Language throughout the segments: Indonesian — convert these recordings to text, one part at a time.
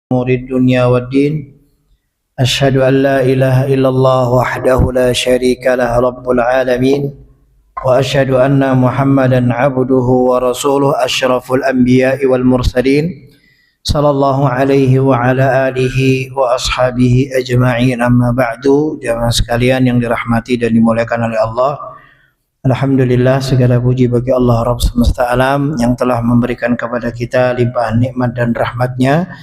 أمور الدنيا والدين أشهد أن لا إله إلا الله وحده لا شريك له رب العالمين وأشهد أن محمدا عبده ورسوله أشرف الأنبياء والمرسلين صلى الله عليه وعلى آله وأصحابه أجمعين. Amma ba'du, jamaah sekalian yang dirahmati dan dimuliakan oleh Allah. Alhamdulillah, segala puji bagi Allah Rabb semesta alam yang telah memberikan kepada kita limpahan nikmat dan rahmatnya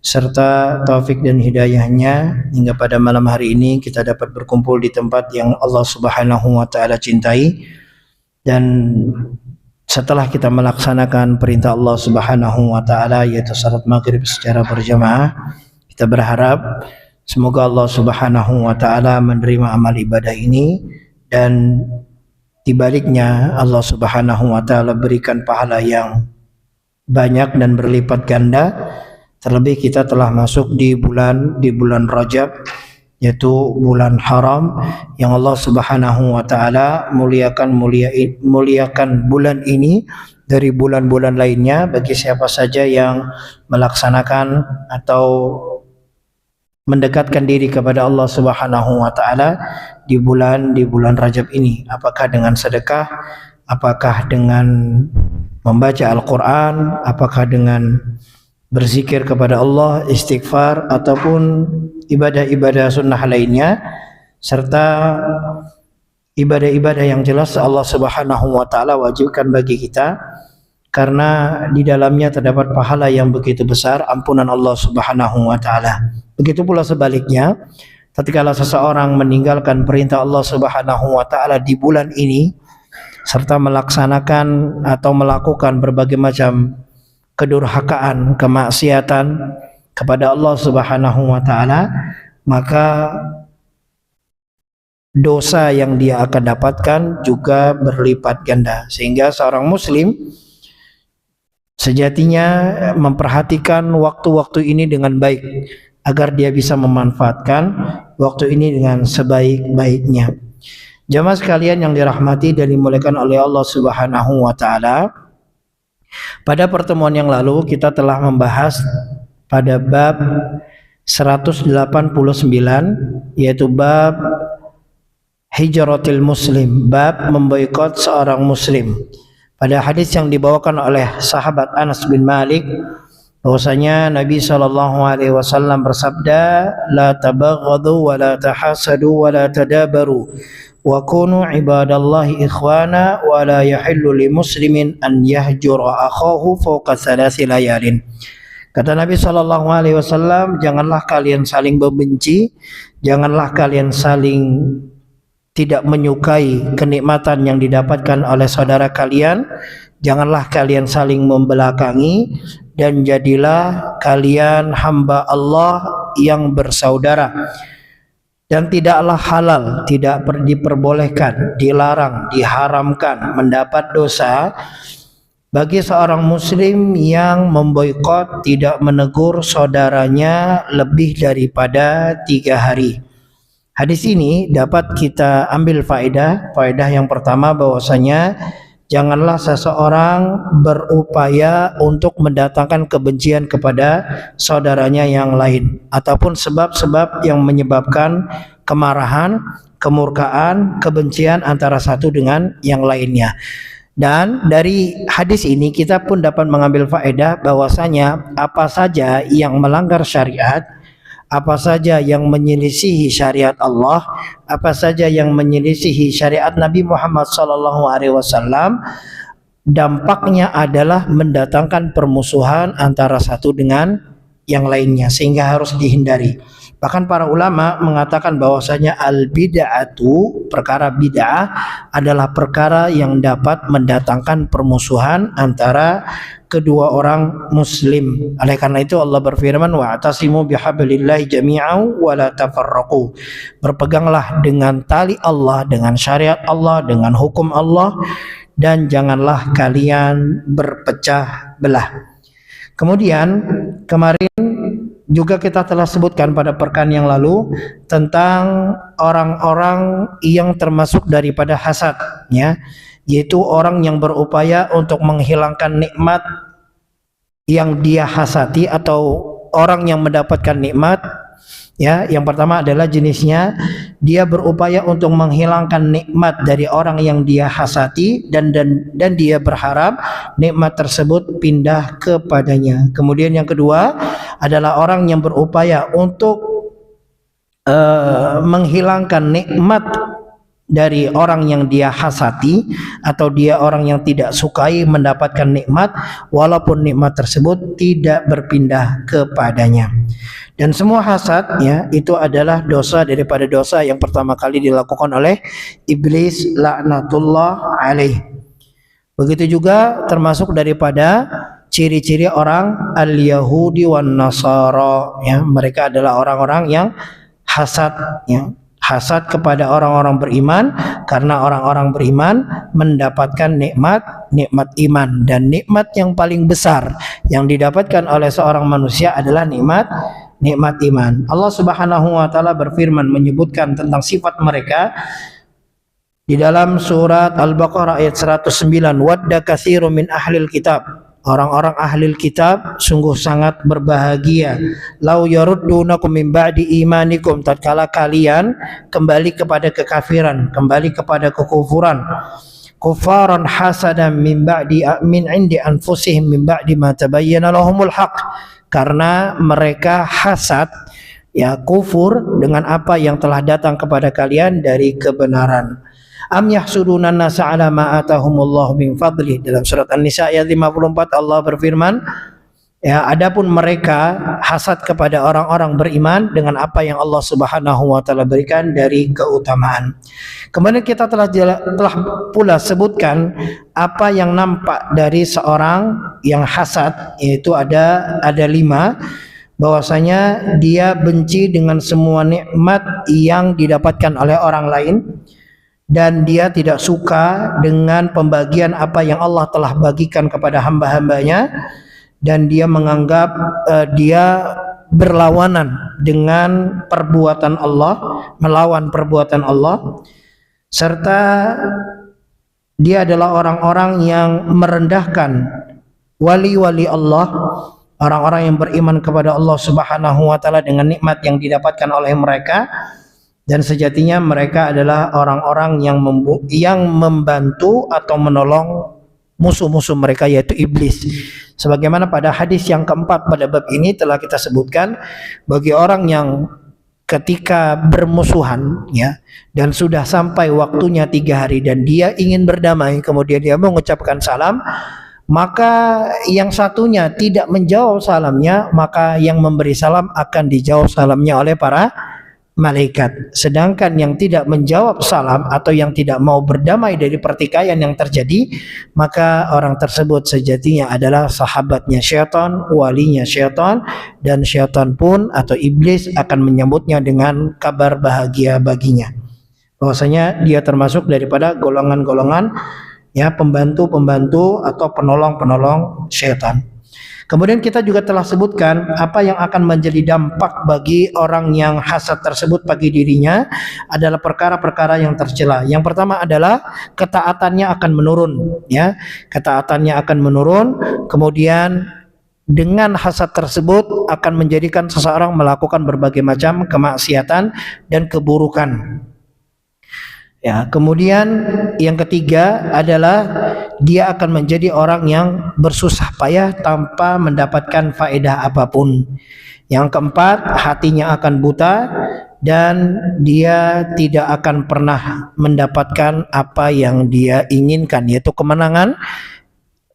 serta taufik dan hidayahnya hingga pada malam hari ini kita dapat berkumpul di tempat yang Allah Subhanahu wa taala cintai. Dan setelah kita melaksanakan perintah Allah Subhanahu wa taala yaitu salat maghrib secara berjamaah, kita berharap semoga Allah Subhanahu wa taala menerima amal ibadah ini dan di baliknya Allah Subhanahu wa taala berikan pahala yang banyak dan berlipat ganda. Terlebih kita telah masuk di bulan Rajab, yaitu bulan haram yang Allah Subhanahu wa taala muliakan bulan ini dari bulan-bulan lainnya bagi siapa saja yang melaksanakan atau mendekatkan diri kepada Allah Subhanahu wa taala di bulan Rajab ini, apakah dengan sedekah, apakah dengan membaca Al-Qur'an, apakah dengan berzikir kepada Allah, istighfar, ataupun ibadah-ibadah sunnah lainnya, serta ibadah-ibadah yang jelas Allah Subhanahu wa taala wajibkan bagi kita karena di dalamnya terdapat pahala yang begitu besar, ampunan Allah Subhanahu wa taala. Begitu pula sebaliknya, tatkala seseorang meninggalkan perintah Allah Subhanahu wa taala di bulan ini serta melaksanakan atau melakukan berbagai macam kedurhakaan, kemaksiatan kepada Allah Subhanahu wa taala, maka dosa yang dia akan dapatkan juga berlipat ganda. Sehingga seorang muslim sejatinya memperhatikan waktu-waktu ini dengan baik agar dia bisa memanfaatkan waktu ini dengan sebaik-baiknya. Jamaah sekalian yang dirahmati dan dimuliakan oleh Allah Subhanahu wa taala, pada pertemuan yang lalu kita telah membahas pada bab 189, yaitu bab hijratil muslim, bab memboikot seorang muslim. Pada hadis yang dibawakan oleh sahabat Anas bin Malik bahwasanya Nabi SAW bersabda, la tabaghadu wa la tahasadu wa la tadabaru wa kunu ibadallahi ikhwana wa la yahillu li muslimin an yahjura akhahu fawqa thalathi layalin. Kata Nabi SAW, janganlah kalian saling membenci, janganlah kalian saling tidak menyukai kenikmatan yang didapatkan oleh saudara kalian, janganlah kalian saling membelakangi, dan jadilah kalian hamba Allah yang bersaudara. Dan tidaklah halal, tidak diperbolehkan, dilarang, diharamkan mendapat dosa bagi seorang muslim yang memboikot, tidak menegur saudaranya lebih daripada 3 hari. Hadis ini dapat kita ambil faedah yang pertama bahwasanya janganlah seseorang berupaya untuk mendatangkan kebencian kepada saudaranya yang lain ataupun sebab-sebab yang menyebabkan kemarahan, kemurkaan, kebencian antara satu dengan yang lainnya. Dan dari hadis ini kita pun dapat mengambil faedah bahwasanya apa saja yang melanggar syariat, apa saja yang menyelisihi syariat Allah, apa saja yang menyelisihi syariat Nabi Muhammad SAW, dampaknya adalah mendatangkan permusuhan antara satu dengan yang lainnya, sehingga harus dihindari. Bahkan para ulama mengatakan bahwasanya al-bid'atu, perkara bid'ah adalah perkara yang dapat mendatangkan permusuhan antara kedua orang muslim. Oleh karena itu Allah berfirman, wa'tasimu bihablillahi jami'an wa la tafarraqu. Berpeganglah dengan tali Allah, dengan syariat Allah, dengan hukum Allah, dan janganlah kalian berpecah belah. Kemudian kemarin juga kita telah sebutkan pada pekan yang lalu tentang orang-orang yang termasuk daripada hasad, ya, yaitu orang yang berupaya untuk menghilangkan nikmat yang dia hasati atau orang yang mendapatkan nikmat, ya, yang pertama adalah jenisnya dia berupaya untuk menghilangkan nikmat dari orang yang dia hasati dan dia berharap nikmat tersebut pindah kepadanya. Kemudian yang kedua adalah orang yang berupaya untuk menghilangkan nikmat dari orang yang dia hasati atau dia orang yang tidak sukai mendapatkan nikmat walaupun nikmat tersebut tidak berpindah kepadanya. Dan semua hasad, ya, itu adalah dosa daripada dosa yang pertama kali dilakukan oleh iblis laknatullah alaih. Begitu juga termasuk daripada ciri-ciri orang al-Yahudi wan Nasara, ya, mereka adalah orang-orang yang hasad, ya, hasad kepada orang-orang beriman karena orang-orang beriman mendapatkan nikmat iman, dan nikmat yang paling besar yang didapatkan oleh seorang manusia adalah nikmat iman. Allah Subhanahu wa taala berfirman menyebutkan tentang sifat mereka di dalam surat Al-Baqarah ayat 109, wadda katsirun min ahlil kitab. Orang-orang ahli kitab sungguh sangat berbahagia. Lau yaruddunakum min ba'di imanikum, tatkala kalian kembali kepada kekafiran, kembali kepada kekufuran. Kufaran hasadan min ba'di min indi anfusihim min ba'di ma tabayyana lahumul haq. Karena mereka hasad, ya, kufur dengan apa yang telah datang kepada kalian dari kebenaran. Am yahsuduna nasa ala ma atahumullahu min fadli. Dalam surat An-Nisa ayat 54 Allah berfirman, ya, adapun mereka hasad kepada orang-orang beriman dengan apa yang Allah Subhanahu wa taala berikan dari keutamaan. Kemudian kita telah pula sebutkan apa yang nampak dari seorang yang hasad, yaitu ada 5, bahwasanya dia benci dengan semua nikmat yang didapatkan oleh orang lain, dan dia tidak suka dengan pembagian apa yang Allah telah bagikan kepada hamba-hambanya, dan dia menganggap dia berlawanan dengan perbuatan Allah, melawan perbuatan Allah, serta dia adalah orang-orang yang merendahkan wali-wali Allah, orang-orang yang beriman kepada Allah Subhanahu wa taala dengan nikmat yang didapatkan oleh mereka. Dan sejatinya mereka adalah orang-orang yang membantu atau menolong musuh-musuh mereka, yaitu iblis. Sebagaimana pada hadis yang keempat pada bab ini telah kita sebutkan, bagi orang yang ketika bermusuhan, ya, dan sudah sampai waktunya 3 hari dan dia ingin berdamai, kemudian dia mengucapkan salam, maka yang satunya tidak menjawab salamnya, maka yang memberi salam akan dijawab salamnya oleh para malaikat. Sedangkan yang tidak menjawab salam atau yang tidak mau berdamai dari pertikaian yang terjadi, maka orang tersebut sejatinya adalah sahabatnya syaitan, walinya syaitan, dan syaitan pun atau iblis akan menyambutnya dengan kabar bahagia baginya, bahwasanya dia termasuk daripada golongan-golongan, ya, pembantu-pembantu atau penolong-penolong syaitan. Kemudian kita juga telah sebutkan apa yang akan menjadi dampak bagi orang yang hasad tersebut bagi dirinya adalah perkara-perkara yang tercela. Yang pertama adalah ketaatannya akan menurun, ya. Ketaatannya akan menurun, kemudian dengan hasad tersebut akan menjadikan seseorang melakukan berbagai macam kemaksiatan dan keburukan. Ya, kemudian yang ketiga adalah dia akan menjadi orang yang bersusah payah tanpa mendapatkan faedah apapun. Yang keempat, hatinya akan buta dan dia tidak akan pernah mendapatkan apa yang dia inginkan, yaitu kemenangan.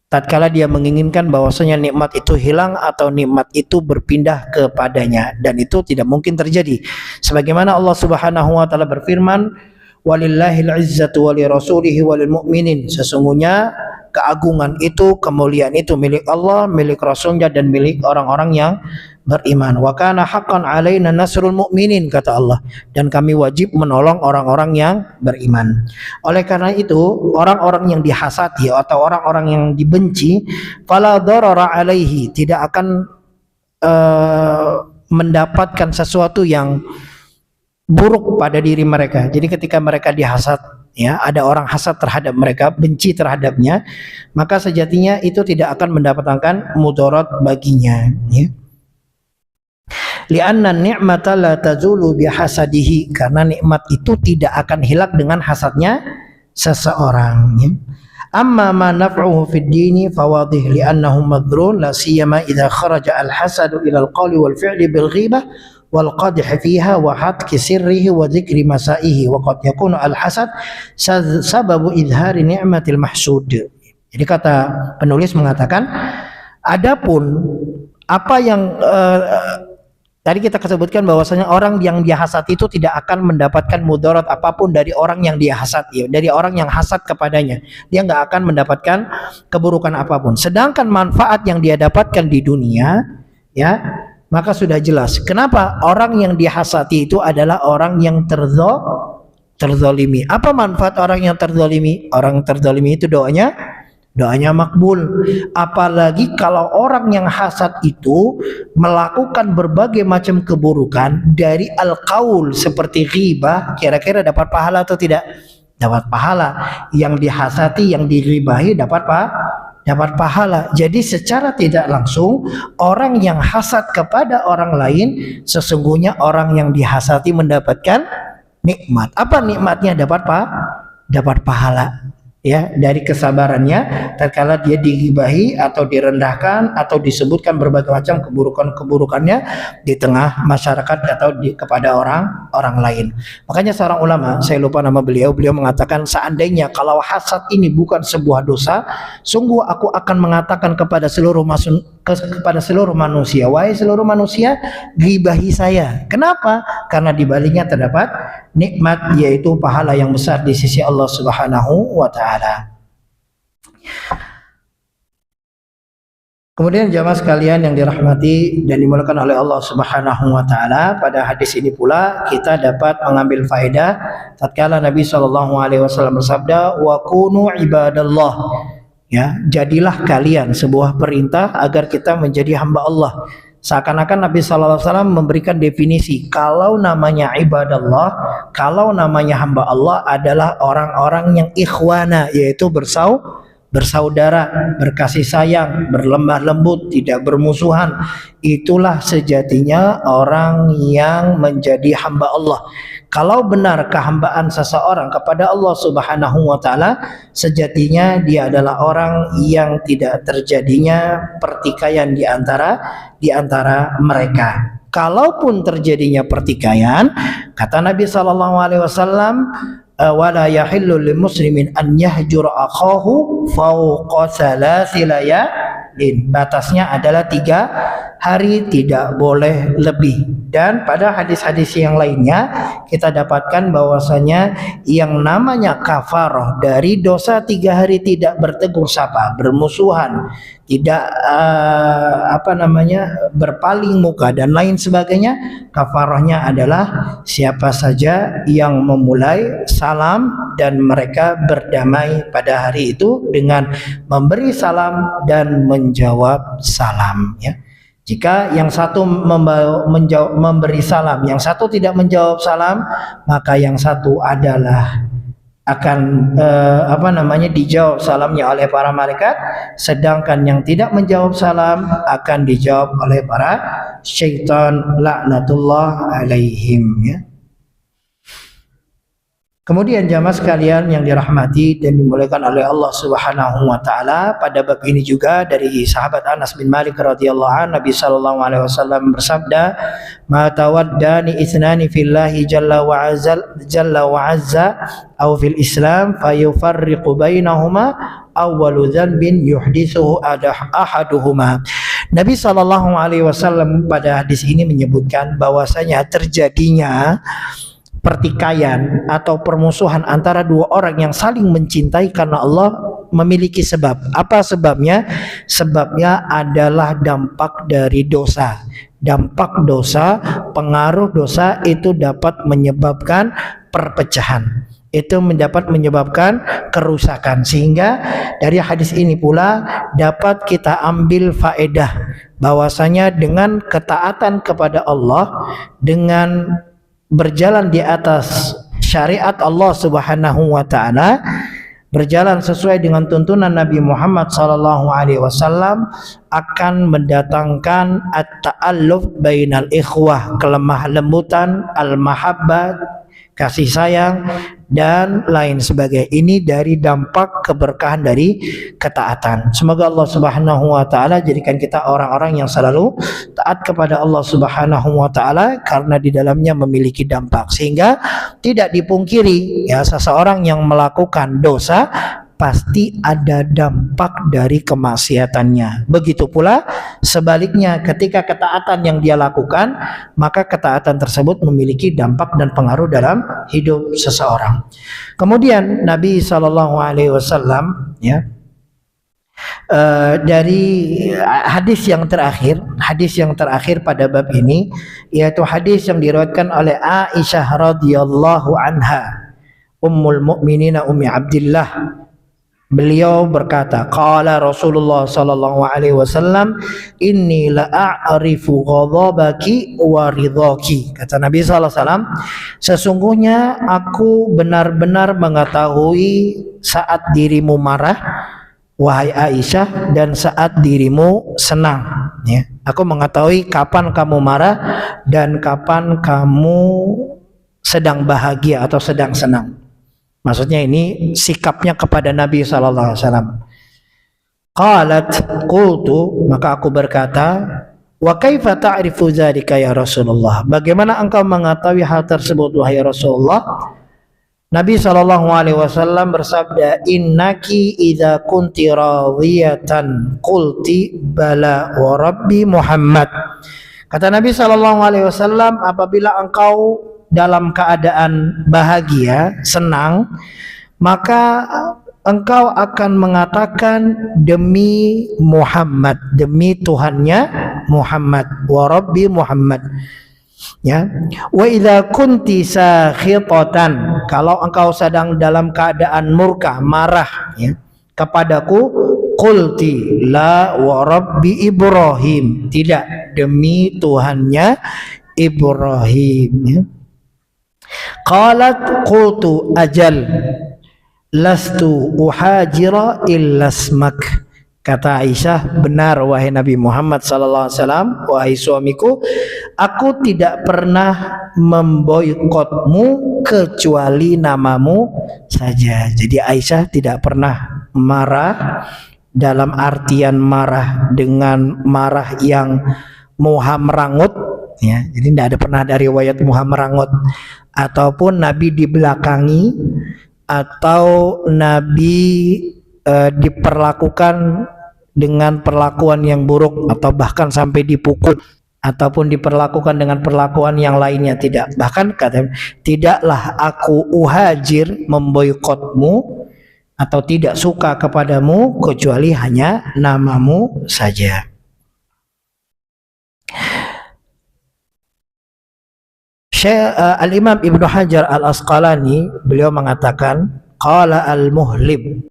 Tatkala dia menginginkan bahwasanya nikmat itu hilang atau nikmat itu berpindah kepadanya, dan itu tidak mungkin terjadi. Sebagaimana Allah Subhanahu wa taala berfirman, walillahil izzatu wali rasulihi walil mu'minin. Sesungguhnya keagungan itu, kemuliaan itu milik Allah, milik Rasulnya, dan milik orang-orang yang beriman. Wa kana haqqan alaina nasrul mu'minin, kata Allah, dan kami wajib menolong orang-orang yang beriman. Oleh karena itu, orang-orang yang dihasati atau orang-orang yang dibenci, fala darara alaihi, tidak akan mendapatkan sesuatu yang buruk pada diri mereka. Jadi ketika mereka dihasad, ya, ada orang hasad terhadap mereka, benci terhadapnya, maka sejatinya itu tidak akan mendapatkan mudarat baginya, ya. Li'anna ni'mata la tazulu bihasadihi, karena nikmat itu tidak akan hilang dengan hasadnya seseorang, ya. Amma ma naf'uhu fid dini fawadih li'annahu madrun la siyama idza kharaja al-hasadu ila al-qawli wal fi'li bil ghibah wal qadh fiha wa hatki sirrihi wa dzikri masaihi wa qad yakunu al-hasad sababu idhari ni'matil mahsud. Jadi kata penulis mengatakan, adapun apa yang tadi kita sebutkan bahwasanya orang yang dia hasad itu tidak akan mendapatkan mudarat apapun dari orang yang dia hasad, ya, dari orang yang hasad kepadanya. Dia nggak akan mendapatkan keburukan apapun. Sedangkan manfaat yang dia dapatkan di dunia, ya, maka sudah jelas. Kenapa orang yang dihasati itu adalah orang yang terzolimi. Apa manfaat orang yang terzolimi? Orang terzolimi itu doanya makbul. Apalagi kalau orang yang hasad itu melakukan berbagai macam keburukan dari al-qaul seperti ghibah, kira-kira dapat pahala atau tidak? Dapat pahala. Yang dihasati, yang diribahi dapat pahala. Jadi secara tidak langsung orang yang hasad kepada orang lain, sesungguhnya orang yang dihasati mendapatkan nikmat. Apa nikmatnya? Dapat pahala, ya, dari kesabarannya tatkala dia digibahi atau direndahkan atau disebutkan berbagai macam keburukannya di tengah masyarakat atau kepada orang lain. Makanya seorang ulama, saya lupa nama beliau mengatakan, seandainya kalau hasad ini bukan sebuah dosa, sungguh aku akan mengatakan kepada seluruh manusia, wahai seluruh manusia, gibahi saya. Kenapa? Karena di baliknya terdapat nikmat, yaitu pahala yang besar di sisi Allah Subhanahu wa taala. Kemudian jamaah sekalian yang dirahmati dan dimuliakan oleh Allah Subhanahu wa taala, pada hadis ini pula kita dapat mengambil faedah tatkala Nabi sallallahu alaihi wasallam bersabda, "Wa kunu ibadallah." Ya, jadilah kalian, sebuah perintah agar kita menjadi hamba Allah. Seakan-akan Nabi sallallahu alaihi wasallam memberikan definisi kalau namanya ibadallah, kalau namanya hamba Allah adalah orang-orang yang ikhwana, yaitu bersaudara, berkasih sayang, berlemah lembut, tidak bermusuhan. Itulah sejatinya orang yang menjadi hamba Allah. Kalau benar kehambaan seseorang kepada Allah Subhanahu wa taala, sejatinya dia adalah orang yang tidak terjadinya pertikaian di antara mereka. Kalaupun terjadinya pertikaian, kata Nabi sallallahu alaihi wasallam, wala yahillu lil muslimin an yahjura akhahu fawqa thalathi layalin. Batasnya adalah 3 hari, tidak boleh lebih. Dan pada hadis-hadis yang lainnya kita dapatkan bahwasanya yang namanya kafarah dari dosa 3 hari tidak bertegur sapa, bermusuhan, tidak berpaling muka dan lain sebagainya, kafarahnya adalah siapa saja yang memulai salam dan mereka berdamai pada hari itu dengan memberi salam dan menjawab salam, ya. Jika yang satu memberi salam, yang satu tidak menjawab salam, maka yang satu adalah akan dijawab salamnya oleh para malaikat, sedangkan yang tidak menjawab salam akan dijawab oleh para syaitan laknatullah alaihim, ya. Kemudian jamaah sekalian yang dirahmati dan dimuliakan oleh Allah Subhanahu wa taala, pada bab ini juga dari sahabat Anas bin Malik radhiyallahu anhu, Nabi sallallahu alaihi wasallam bersabda, "Ma tawaddani ithnani fillahi jalla wa azza aw fil Islam fayufarriqu bainahuma awwalu dhanbin yuhdithuhu ahaduhuma." Nabi sallallahu alaihi wasallam pada hadis ini menyebutkan bahwasanya terjadinya pertikaian atau permusuhan antara 2 orang yang saling mencintai karena Allah memiliki sebab. Apa sebabnya? Sebabnya adalah dampak dari dosa. Dampak dosa, pengaruh dosa itu dapat menyebabkan perpecahan. Itu dapat menyebabkan kerusakan. Sehingga dari hadis ini pula dapat kita ambil faedah bahwasanya dengan ketaatan kepada Allah, dengan berjalan di atas syariat Allah Subhanahu wa taala, berjalan sesuai dengan tuntunan Nabi Muhammad sallallahu alaihi wasallam akan mendatangkan at-ta'alluf bainal ikhwah, kelemah lembutan, al-mahabbat, kasih sayang dan lain sebagainya. Ini dari dampak keberkahan dari ketaatan. Semoga Allah Subhanahu wa taala jadikan kita orang-orang yang selalu taat kepada Allah Subhanahu wa taala, karena di dalamnya memiliki dampak, sehingga tidak dipungkiri ya, seseorang yang melakukan dosa pasti ada dampak dari kemaksiatannya. Begitu pula sebaliknya, ketika ketaatan yang dia lakukan, maka ketaatan tersebut memiliki dampak dan pengaruh dalam hidup seseorang. Kemudian Nabi Shallallahu Alaihi Wasallam ya, dari hadis yang terakhir pada bab ini, yaitu hadis yang diriwayatkan oleh Aisyah radhiyallahu anha, Ummul Mukminin Ummi Abdillah. Beliau berkata, qala Rasulullah sallallahu alaihi wasallam, inni la a'rifu ghadabaki wa ridhaki. Kata Nabi sallallahu alaihi wasallam, sesungguhnya aku benar-benar mengetahui saat dirimu marah wahai Aisyah dan saat dirimu senang, ya. Aku mengetahui kapan kamu marah dan kapan kamu sedang bahagia atau sedang senang. Maksudnya ini sikapnya kepada Nabi sallallahu alaihi wasallam. Qalat qultu, maka aku berkata, wa kaifa ta'rifu dzalika ya Rasulullah? Bagaimana engkau mengetahui hal tersebut wahai Rasulullah? Nabi sallallahu alaihi wasallam bersabda, innaki idza kunti radiyatan qulti bala wa rabbi Muhammad. Kata Nabi sallallahu alaihi wasallam, apabila engkau dalam keadaan bahagia, senang, maka engkau akan mengatakan demi Muhammad, demi Tuhannya Muhammad, wa rabbi Muhammad. Ya. Wa idza kunti sakhitatan, kalau engkau sedang dalam keadaan murka, marah, ya, kepadaku, qulti la wa rabbi Ibrahim, tidak, demi Tuhannya Ibrahim, ya. Qalat qultu ajal lastu uhajira illa ismak. Kata Aisyah, benar wahai Nabi Muhammad sallallahu alaihi wasallam, wahai suamiku, aku tidak pernah memboikotmu kecuali namamu saja. Jadi Aisyah tidak pernah marah dalam artian marah dengan marah yang muha merangut, ya. Jadi tidak ada pernah dari riwayat muha merangut ataupun Nabi dibelakangi atau Nabi diperlakukan dengan perlakuan yang buruk atau bahkan sampai dipukul ataupun diperlakukan dengan perlakuan yang lainnya, tidak. Bahkan kata, tidaklah aku uhajir, memboikotmu atau tidak suka kepadamu kecuali hanya namamu saja. Al-Imam Ibnu Hajar Al-Asqalani beliau mengatakan, qala al-Muhlib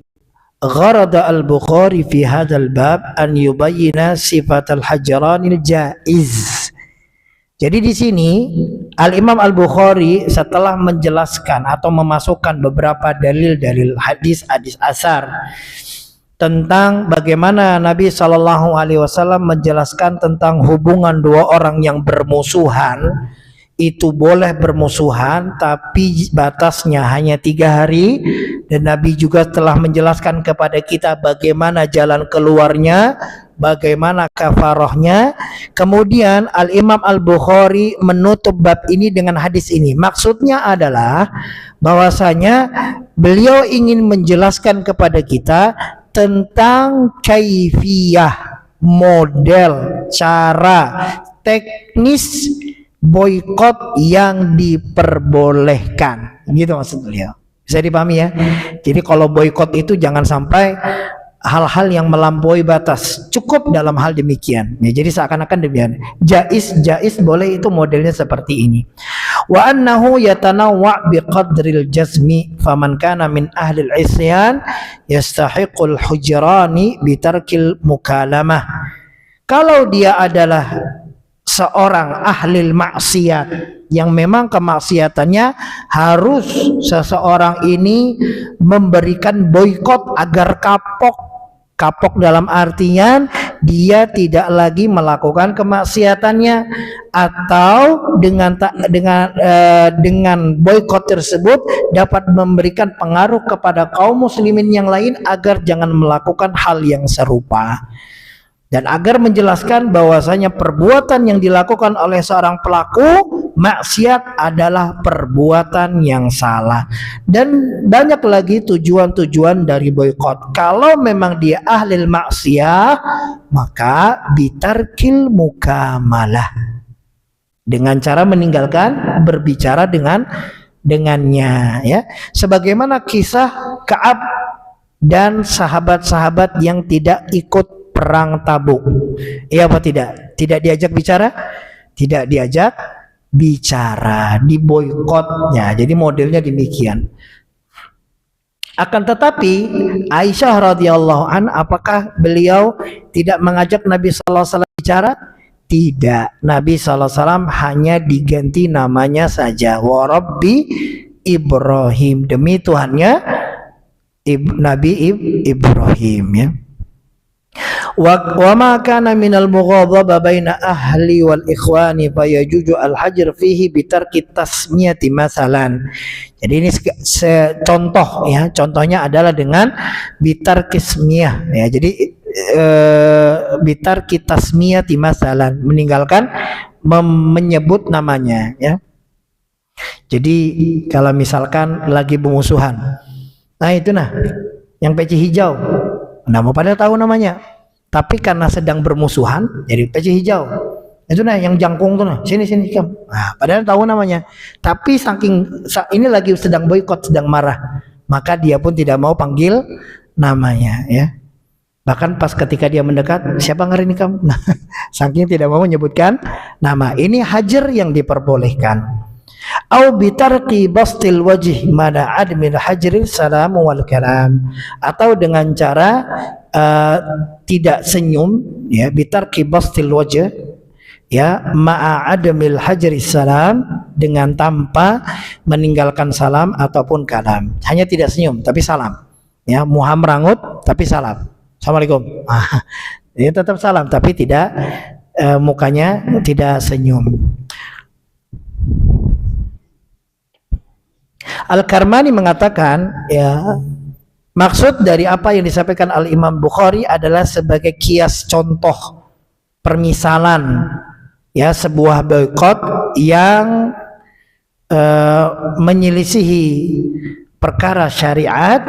gharada al-Bukhari fi hadzal bab an yubayyana sifat al-hajranil jaiz. Jadi di sini Al-Imam Al-Bukhari setelah menjelaskan atau memasukkan beberapa dalil-dalil hadis-hadis asar tentang bagaimana Nabi Shallallahu alaihi wasallam menjelaskan tentang hubungan dua orang yang bermusuhan, itu boleh bermusuhan tapi batasnya hanya 3 hari, dan Nabi juga telah menjelaskan kepada kita bagaimana jalan keluarnya, bagaimana kafarahnya. Kemudian Al-Imam Al-Bukhari menutup bab ini dengan hadis ini. Maksudnya adalah bahwasanya beliau ingin menjelaskan kepada kita tentang kaifiyah, model, cara, teknis boikot yang diperbolehkan, gitu maksud beliau. Bisa dipahami ya. Jadi kalau boikot itu jangan sampai hal-hal yang melampaui batas, cukup dalam hal demikian. Ya, jadi seakan-akan demikian. Jais boleh, itu modelnya seperti ini. Wa annahu yatanawwa biqadril jazmi, faman kana min ahli al-isyan yastahiqul hujrani bitarkil mukalamah. Kalau dia adalah seorang ahli maksiat yang memang kemaksiatannya harus seseorang ini memberikan boikot agar kapok. Kapok dalam artian dia tidak lagi melakukan kemaksiatannya, atau dengan boikot tersebut dapat memberikan pengaruh kepada kaum muslimin yang lain agar jangan melakukan hal yang serupa. Dan agar menjelaskan bahwasanya perbuatan yang dilakukan oleh seorang pelaku maksiat adalah perbuatan yang salah. Dan banyak lagi tujuan-tujuan dari boikot. Kalau memang dia ahli maksiat, maka bitarkil mukamalah, dengan cara meninggalkan berbicara dengannya, ya. Sebagaimana kisah Ka'ab dan sahabat-sahabat yang tidak ikut perang Tabuk. Iya apa tidak? Tidak diajak bicara? Tidak diajak bicara, diboikotnya. Jadi modelnya demikian. Akan tetapi Aisyah radhiyallahu an, apakah beliau tidak mengajak Nabi sallallahu alaihi wasallam bicara? Tidak. Nabi sallallahu alaihi wasallam hanya diganti namanya saja. Wa Rabbi Ibrahim, demi Tuhannya Nabi Ibrahim, ya. Wa ma kana minal mughadhaba baina ahli wal ikhwani fayajuju al hajr fihi bitarki tasmiyati masalan. Jadi ini contoh, ya, contohnya adalah dengan bitarki tasmiyah, ya. Jadi bitarki tasmiyati masalan, meninggalkan menyebut namanya, ya. Jadi kalau misalkan lagi bermusuhan, nah itu yang peci hijau, mau pada tahu namanya, tapi karena sedang bermusuhan jadi peci hijau. Itu yang jangkung tuh, sini kamu. Nah, padahal tahu namanya, tapi saking ini lagi sedang boikot, sedang marah, maka dia pun tidak mau panggil namanya, ya. Bahkan pas ketika dia mendekat, siapa ngeri nih kamu? Nah, saking tidak mau menyebutkan nama. Ini hajar yang diperbolehkan. Au bitarqi bastil wajh mana admil hajril salam wal kalam, atau dengan cara tidak senyum, ya, bitarqi bastil wajh, ya, ma'a admil hajri salam, dengan tanpa meninggalkan salam ataupun kalam. Hanya tidak senyum tapi salam, ya, muham rangut tapi salam, assalamualaikum. Dia tetap salam tapi tidak mukanya tidak senyum. Al-Karmani mengatakan, ya, maksud dari apa yang disampaikan Al-Imam Bukhari adalah sebagai kias, contoh, permisalan, ya, sebuah boikot yang menyelisihi perkara syariat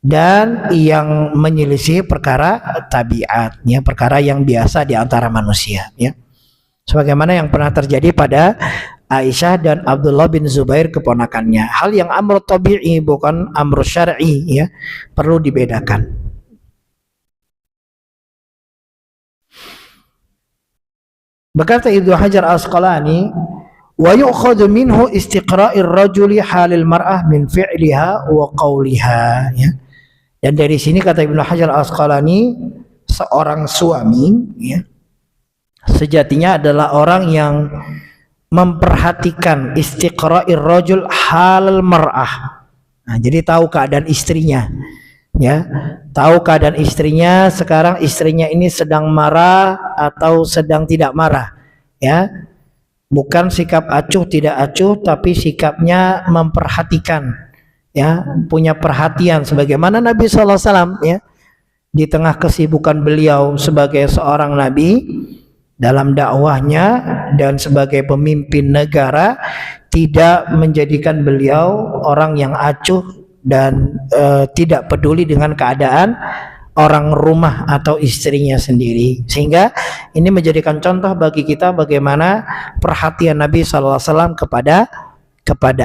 dan yang menyelisihi perkara tabiat, ya, perkara yang biasa di antara manusia, ya. Sebagaimana yang pernah terjadi pada Aisyah dan Abdullah bin Zubair, keponakannya. Hal yang amr tabi'i, bukan amr syar'i, ya, perlu dibedakan. Berkata Ibnu Hajar Al-Asqalani, wa yu'khadhu minhu istiqra'ir rajuli halil mar'ah min fi'liha wa qawliha, ya. Dan dari sini kata Ibnu Hajar Al-Asqalani, seorang suami, ya, sejatinya adalah orang yang memperhatikan istiqra'ir rajul halal mar'ah. Nah, jadi tahu keadaan istrinya, ya, tahu keadaan istrinya, sekarang istrinya ini sedang marah atau sedang tidak marah, ya. Bukan sikap acuh tidak acuh, tapi sikapnya memperhatikan, ya, punya perhatian sebagaimana Nabi sallallahu alaihi wasallam, ya, di tengah kesibukan beliau sebagai seorang nabi dalam dakwahnya dan sebagai pemimpin negara, tidak menjadikan beliau orang yang acuh dan tidak peduli dengan keadaan orang rumah atau istrinya sendiri. Sehingga ini menjadikan contoh bagi kita bagaimana perhatian Nabi SAW kepada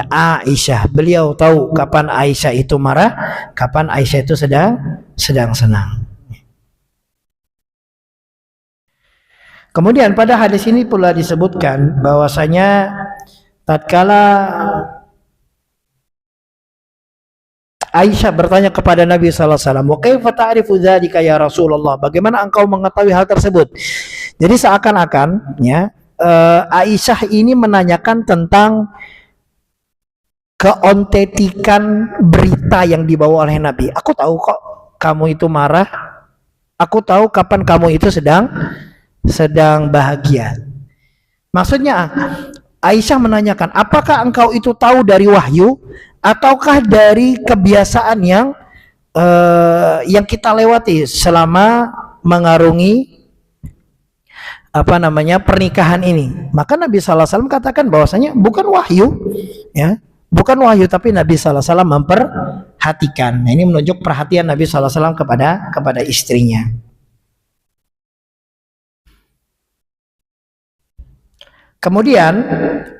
Aisyah. Beliau tahu kapan Aisyah itu marah, kapan Aisyah itu sedang senang. Kemudian pada hadis ini pula disebutkan bahwasanya tatkala Aisyah bertanya kepada Nabi sallallahu alaihi wasallam, "Wa kaifa ta'rifu dzalika ya Rasulullah?" Bagaimana engkau mengetahui hal tersebut? Jadi seakan-akan, ya, Aisyah ini menanyakan tentang keontentikan berita yang dibawa oleh Nabi. Aku tahu kok kamu itu marah. Aku tahu kapan kamu itu sedang bahagia. Maksudnya Aisyah menanyakan, apakah engkau itu tahu dari wahyu ataukah dari kebiasaan yang kita lewati selama mengarungi pernikahan ini? Maka Nabi sallallahu alaihi wasallam katakan bahwasanya bukan wahyu, ya, bukan wahyu, tapi Nabi sallallahu alaihi wasallam memperhatikan. Nah, ini menunjuk perhatian Nabi sallallahu alaihi wasallam kepada istrinya. Kemudian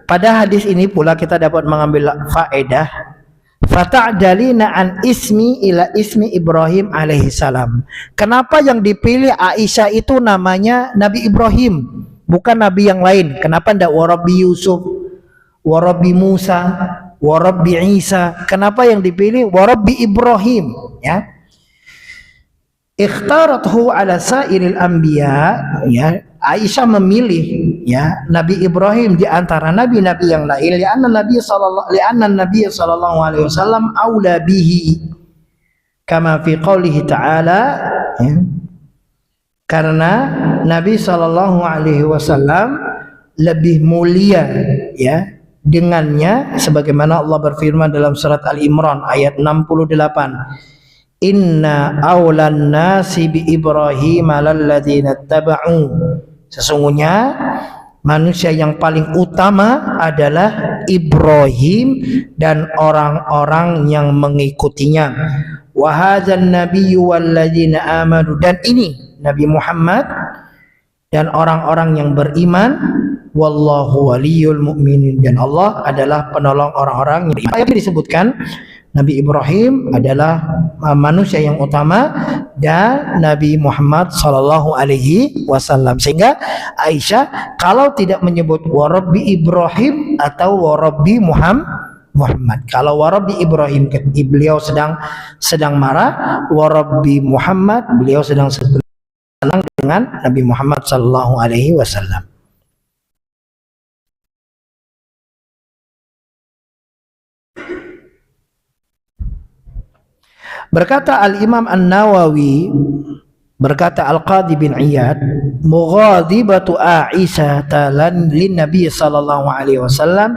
pada hadis ini pula kita dapat mengambil faedah, fata'dalina an ismi ila ismi Ibrahim alaihi salam. Kenapa yang dipilih Aisyah itu namanya Nabi Ibrahim, bukan nabi yang lain? Kenapa tidak Warabbi Yusuf, Warabbi Musa, Warabbi Isa? Kenapa yang dipilih Warabbi Ibrahim? Ya, ikhtarathu ala sairil anbiya, ya, Aisyah memilih, ya, Nabi Ibrahim di antara nabi-nabi yang lain, li'anna Nabi sallallahu alaihi wasallam aula bihi kama fi qoulihi ta'ala, ya, karena Nabi sallallahu alaihi wasallam lebih mulia, ya, dengannya, sebagaimana Allah berfirman dalam surat Al-Imran ayat 68, inna awlan nasi bi Ibrahim lalladzina taba'u, sesungguhnya manusia yang paling utama adalah Ibrahim dan orang-orang yang mengikutinya. Wa hadzan nabiyyu walladzina amanu, dan ini Nabi Muhammad dan orang-orang yang beriman. Wallahu waliyul mu'minin, dan Allah adalah penolong orang-orang yang beriman. Ayat disebutkan Nabi Ibrahim adalah manusia yang utama dan Nabi Muhammad sallallahu alaihi wasallam. Sehingga Aisyah kalau tidak menyebut warabbi Ibrahim atau warabbi Muhammad. Kalau warabbi Ibrahim beliau sedang marah, warabbi Muhammad beliau sedang senang dengan Nabi Muhammad sallallahu alaihi wasallam. Berkata Al-Imam An-Nawawi, berkata Al-Qadhi bin Iyad, mughadibatu Aisyah talan lin Nabi sallallahu alaihi wasallam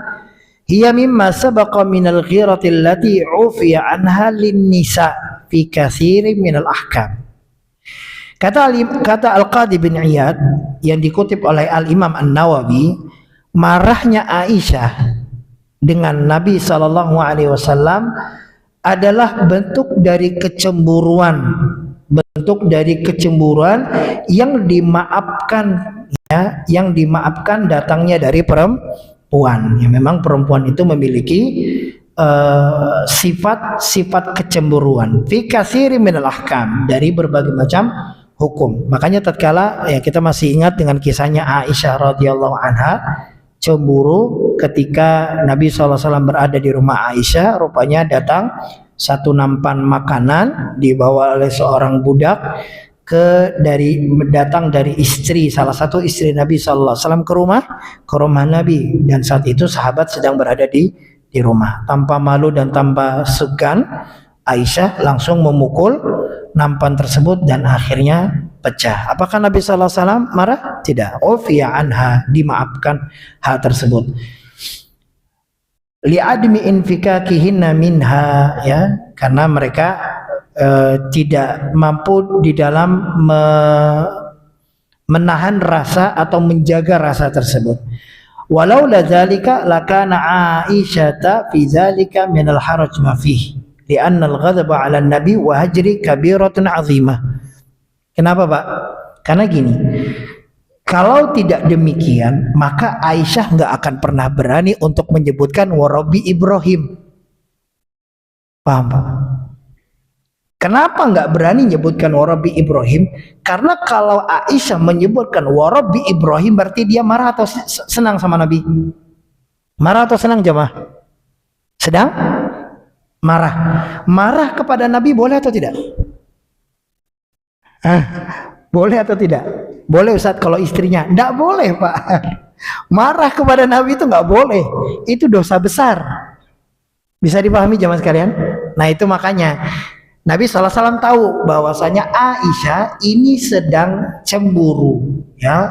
hiya mimma sabaqa min al-ghirati allati ufiya anha lin nisa fi katsirin min al-ahkam. Kata Al-Qadhi bin Iyad yang dikutip oleh Al-Imam An-Nawawi, marahnya Aisyah dengan Nabi sallallahu alaihi wasallam adalah bentuk dari kecemburuan yang dimaafkan, ya, yang dimaafkan datangnya dari perempuan. Ya, memang perempuan itu memiliki sifat kecemburuan fi katsiri minal ahkam, dari berbagai macam hukum. Makanya tatkala, ya, kita masih ingat dengan kisahnya Aisyah radhiyallahu anha cemburu ketika Nabi SAW berada di rumah Aisyah. Rupanya datang satu nampan makanan dibawa oleh seorang budak datang dari istri, salah satu istri Nabi SAW ke rumah Nabi. Dan saat itu sahabat sedang berada di rumah. Tanpa malu dan tanpa segan, Aisyah langsung memukul nampan tersebut dan akhirnya pecah. Apakah Nabi SAW marah? Tidak. Ufiya anha, dimaafkan hal tersebut. Li'admi infikakihinna minha, ya, karena mereka tidak mampu di dalam menahan rasa atau menjaga rasa tersebut. Walau la dzalika lakana Aisyata fi dzalika min al-haraj ma fihi li'anna al-ghadaba 'ala an-nabi wa hajri kabiratun 'azimah. Kenapa, Pak? Karena gini, kalau tidak demikian maka Aisyah nggak akan pernah berani untuk menyebutkan warabbi Ibrahim. Paham, Pak? Kenapa nggak berani menyebutkan warabbi Ibrahim? Karena kalau Aisyah menyebutkan warabbi Ibrahim berarti dia marah atau senang sama Nabi? Marah atau senang, jemaah? Sedang marah. Marah kepada Nabi boleh atau tidak? Boleh atau tidak? Boleh, Ustaz, kalau istrinya. Tidak boleh, Pak. Marah kepada Nabi itu nggak boleh, itu dosa besar. Bisa dipahami jemaah sekalian? Nah itu makanya Nabi SAW tahu bahwasanya Aisyah ini sedang cemburu, ya.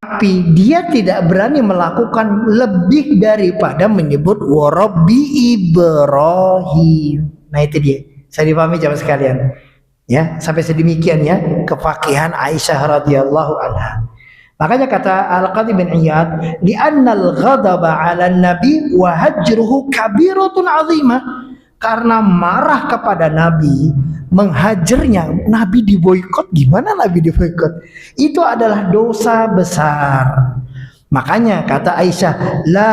Tapi dia tidak berani melakukan lebih daripada menyebut warabbi Ibrahim. Nah itu dia. Saya dipahami jemaah sekalian. Ya, sampai sedemikian ya kefakihan Aisyah radhiyallahu anha. Makanya kata Al-Qadhi bin Iyad, "Li'annal ghadaba 'alan nabi wa hajruhu kabiratun 'azimah." Karena marah kepada Nabi, menghajarnya, Nabi diboikot. Gimana Nabi diboikot? Itu adalah dosa besar. Makanya kata Aisyah, la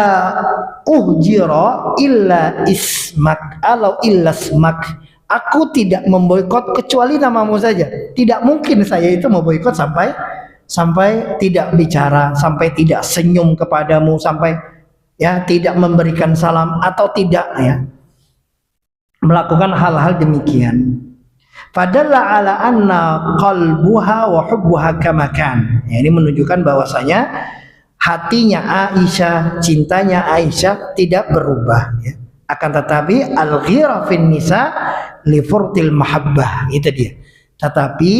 uhjira illa ismak alau illa ismak. Aku tidak memboikot kecuali namamu saja. Tidak mungkin saya itu memboikot sampai tidak bicara, sampai tidak senyum kepadamu, sampai ya tidak memberikan salam atau tidak ya melakukan hal-hal demikian. Padahal ala anna qalbuha wa hubbuha kama kan. Ya, ini menunjukkan bahwasanya hatinya Aisyah, cintanya Aisyah tidak berubah ya. Akan tetapi al-ghira fin nisa li furtil mahabbah, itu dia. Tetapi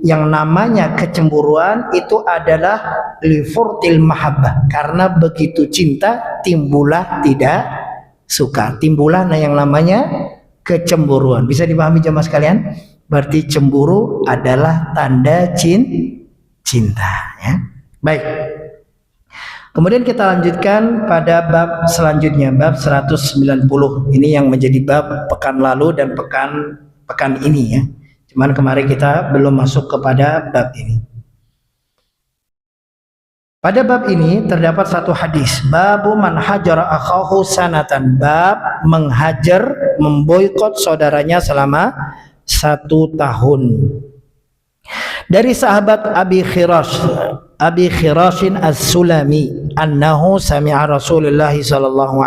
yang namanya kecemburuan itu adalah li furtil mahabbah, karena begitu cinta timbullah tidak suka, timbullah yang namanya kecemburuan. Bisa dipahami jemaah sekalian? Berarti cemburu adalah tanda cinta ya. Baik. Kemudian kita lanjutkan pada bab selanjutnya, bab 190. Ini yang menjadi bab pekan lalu dan pekan ini ya. Cuman kemarin kita belum masuk kepada bab ini. Pada bab ini terdapat satu hadis, babu man hajara akhahu sanatan, bab menghajar, memboikot saudaranya selama 1 tahun. Dari sahabat Abi Khirashin As-Sulami annahu sami'a Rasulullah sallallahu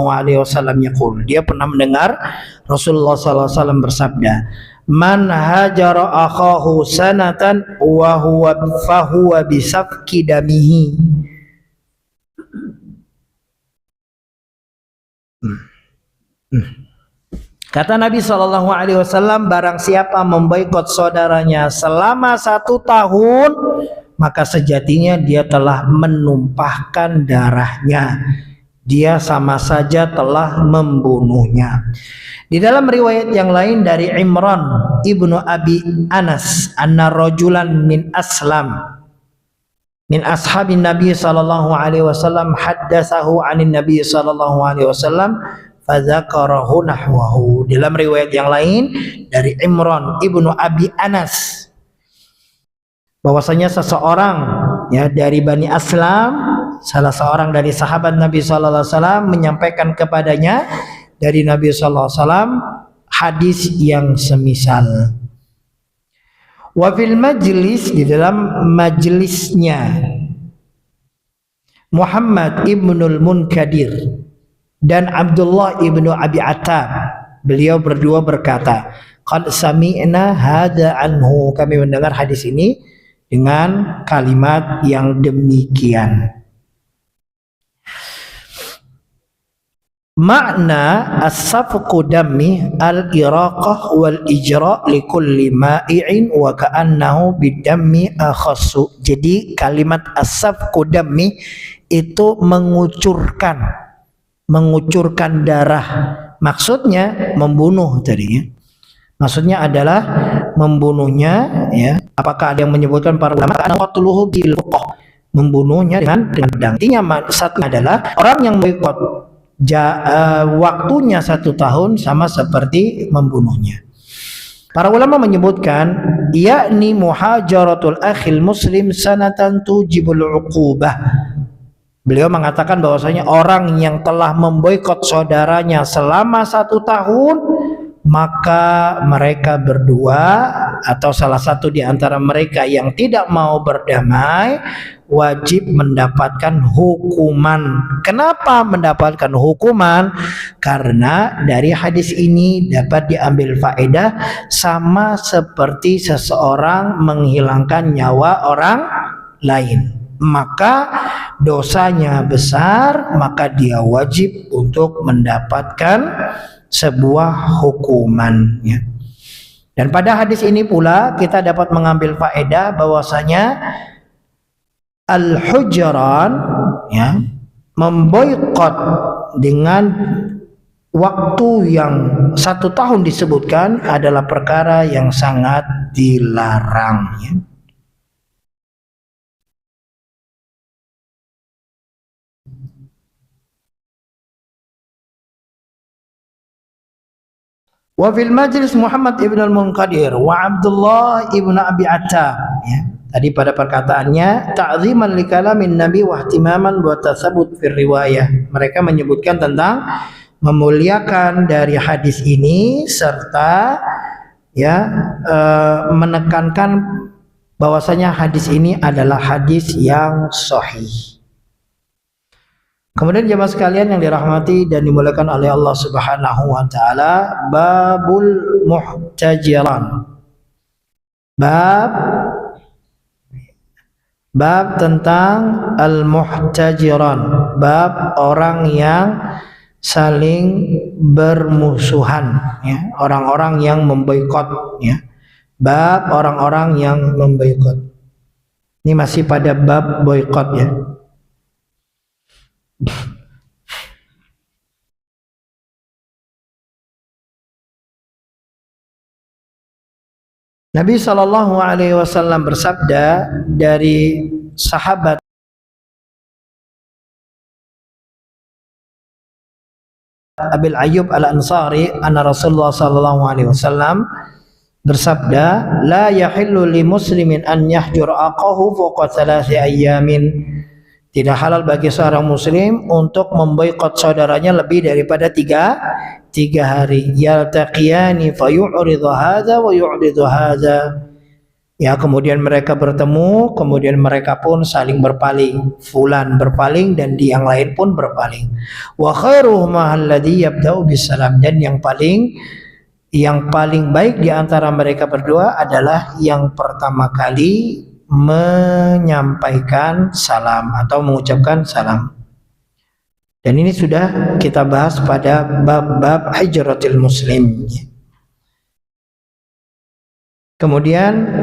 alaihi wasallam yaqul, dia pernah mendengar Rasulullah sallallahu alaihi wasallam bersabda, man hajara akhahu sanatan wa huwa fahuwa bisafki damihi. Kata Nabi SAW, barang siapa memboikot saudaranya selama 1 tahun, maka sejatinya dia telah menumpahkan darahnya. Dia sama saja telah membunuhnya. Di dalam riwayat yang lain dari Imran ibnu Abi Anas, anna rajulan min ashabin Nabi sallallahu alaihi wasallam haddatsahu 'anin Nabi sallallahu alaihi wasallam fadzakarahu nahwahu. Dalam riwayat yang lain dari Imran ibnu Abi Anas, bahwasanya seseorang ya dari Bani Aslam, salah seorang dari sahabat Nabi sallallahu alaihi wasallam menyampaikan kepadanya dari Nabi sallallahu alaihi wasallam hadis yang semisal. Wa fil majlis, di dalam majlisnya Muhammad ibnul Munkadir dan Abdullah ibnu Abi Attab, beliau berdua berkata, qad sami'na hadza anhu, kami mendengar hadis ini dengan kalimat yang demikian. Makna as-safqu dammi al-iraqah wal ijra' li kulli ma'i'in wa ka'annahu bidammi akhassu. Jadi kalimat as-safqu dammi itu mengucurkan darah, maksudnya membunuh tadinya. Maksudnya adalah membunuhnya ya. Apakah ada yang menyebutkan para ulama qatluhu bil ruqah, membunuhnya dengan pedang. Artinya satu adalah orang yang boikot waktunya 1 tahun sama seperti membunuhnya. Para ulama menyebutkan yakni muhajaratul akhil muslim sanatan tujibul uqubah. Beliau mengatakan bahwasanya orang yang telah memboikot saudaranya selama 1 tahun, maka mereka berdua atau salah satu di antara mereka yang tidak mau berdamai wajib mendapatkan hukuman. Kenapa mendapatkan hukuman? Karena dari hadis ini dapat diambil faedah sama seperti seseorang menghilangkan nyawa orang lain, maka dosanya besar, maka dia wajib untuk mendapatkan sebuah hukuman, ya. Dan pada hadis ini pula kita dapat mengambil faedah bahwasanya al-hujran, ya, memboikot dengan waktu yang 1 tahun disebutkan adalah perkara yang sangat dilarang, ya. Wa fil majlis Muhammad ibn al-Munqadir wa Abdullah ibn Abi Attab, ya. Tadi pada perkataannya ta'ziman li kalamin nabi wa ihtimaman wa tasabut fil riwayah. Mereka menyebutkan tentang memuliakan dari hadis ini serta, ya, menekankan bahwasanya hadis ini adalah hadis yang sahih. Kemudian jemaah sekalian yang dirahmati dan dimuliakan oleh Allah Subhanahu wa taala, babul muhtajiran. Bab tentang al-muhtajiran, bab orang yang saling bermusuhan, ya, orang-orang yang memboikot, ya. Bab orang-orang yang memboikot. Ini masih pada bab boikot, ya. Nabi Shallallahu Alaihi Wasallam bersabda dari sahabat Abil Ayyub Al-Ansari, anna Rasulullah Shallallahu Alaihi Wasallam bersabda, la yahillu li muslimin an yahjur aqahu fawqa 3 ayyamin. Tidak halal bagi seorang muslim untuk memboikot saudaranya lebih daripada tiga hari. Yaltaqiyani fayu'ridu hadza wa yu'ridu hadza. Ya, kemudian mereka bertemu, kemudian mereka pun saling berpaling. Fulan berpaling dan di yang lain pun berpaling. Wa khairuhuma alladhi yabda'u bisalam, dan yang paling baik di antara mereka berdua adalah yang pertama kali menyampaikan salam atau mengucapkan salam. Dan ini sudah kita bahas pada bab hijratil muslim. Kemudian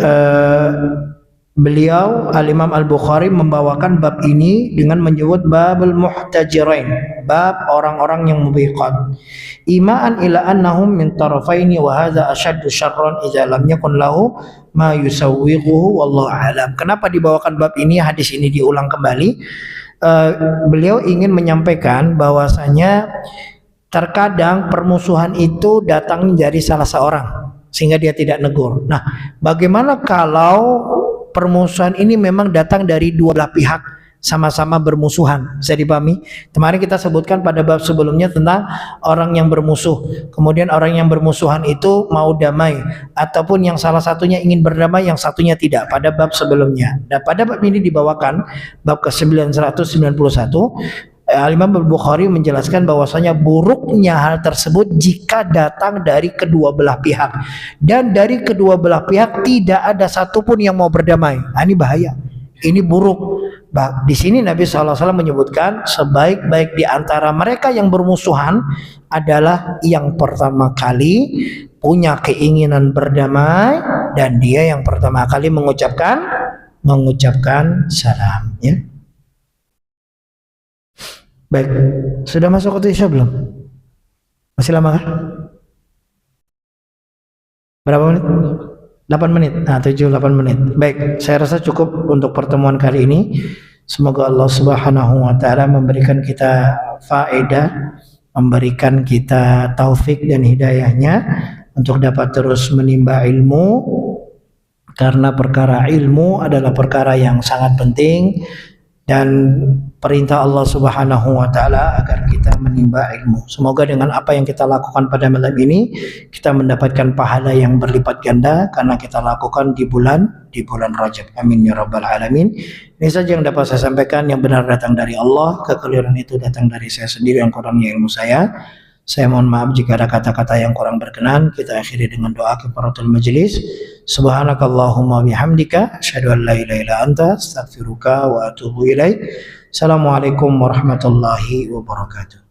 beliau Al-Imam Al-Bukhari membawakan bab ini dengan menyebut babul muhtajirain, bab orang-orang yang memboikot. Imaan ila annahum min tarafaini wa hadza ashaddu syarran idza lam yakun lahu ma yusawwighuhu wallahu alam. Kenapa dibawakan bab ini, hadis ini diulang kembali? Beliau ingin menyampaikan bahwasanya terkadang permusuhan itu datang dari salah seorang sehingga dia tidak negur. Nah, bagaimana kalau permusuhan ini memang datang dari dua belah pihak, sama-sama bermusuhan? Bisa dipahami? Kemarin kita sebutkan pada bab sebelumnya tentang orang yang bermusuh, kemudian orang yang bermusuhan itu mau damai, ataupun yang salah satunya ingin berdamai, yang satunya tidak, pada bab sebelumnya. Dan pada bab ini dibawakan bab ke-991, Al-Imam Al-Bukhari menjelaskan bahwasanya buruknya hal tersebut jika datang dari kedua belah pihak, dan dari kedua belah pihak tidak ada satupun yang mau berdamai. Nah, ini bahaya, ini buruk. Di sini Nabi SAW menyebutkan sebaik-baik di antara mereka yang bermusuhan adalah yang pertama kali punya keinginan berdamai dan dia yang pertama kali mengucapkan salam, ya. Baik, sudah masuk waktu Isya belum? Masih lama kan? Berapa menit? 8 menit. Nah, 7-8 menit. Baik, saya rasa cukup untuk pertemuan kali ini. Semoga Allah Subhanahu wa taala memberikan kita faedah, memberikan kita taufik dan hidayahnya untuk dapat terus menimba ilmu, karena perkara ilmu adalah perkara yang sangat penting dan perintah Allah Subhanahu wa taala agar kita menimba ilmu. Semoga dengan apa yang kita lakukan pada malam ini kita mendapatkan pahala yang berlipat ganda karena kita lakukan di bulan Rajab. Amin ya rabbal alamin. Ini saja yang dapat saya sampaikan, yang benar datang dari Allah, kekeliruan itu datang dari saya sendiri yang kurangnya ilmu saya. Saya mohon maaf jika ada kata-kata yang kurang berkenan. Kita akhiri dengan doa kifaratul majlis. Subhanakallahumma bihamdika asyhadu an la ilaha illa anta astaghfiruka wa atubu ilaik. Assalamualaikum warahmatullahi wabarakatuh.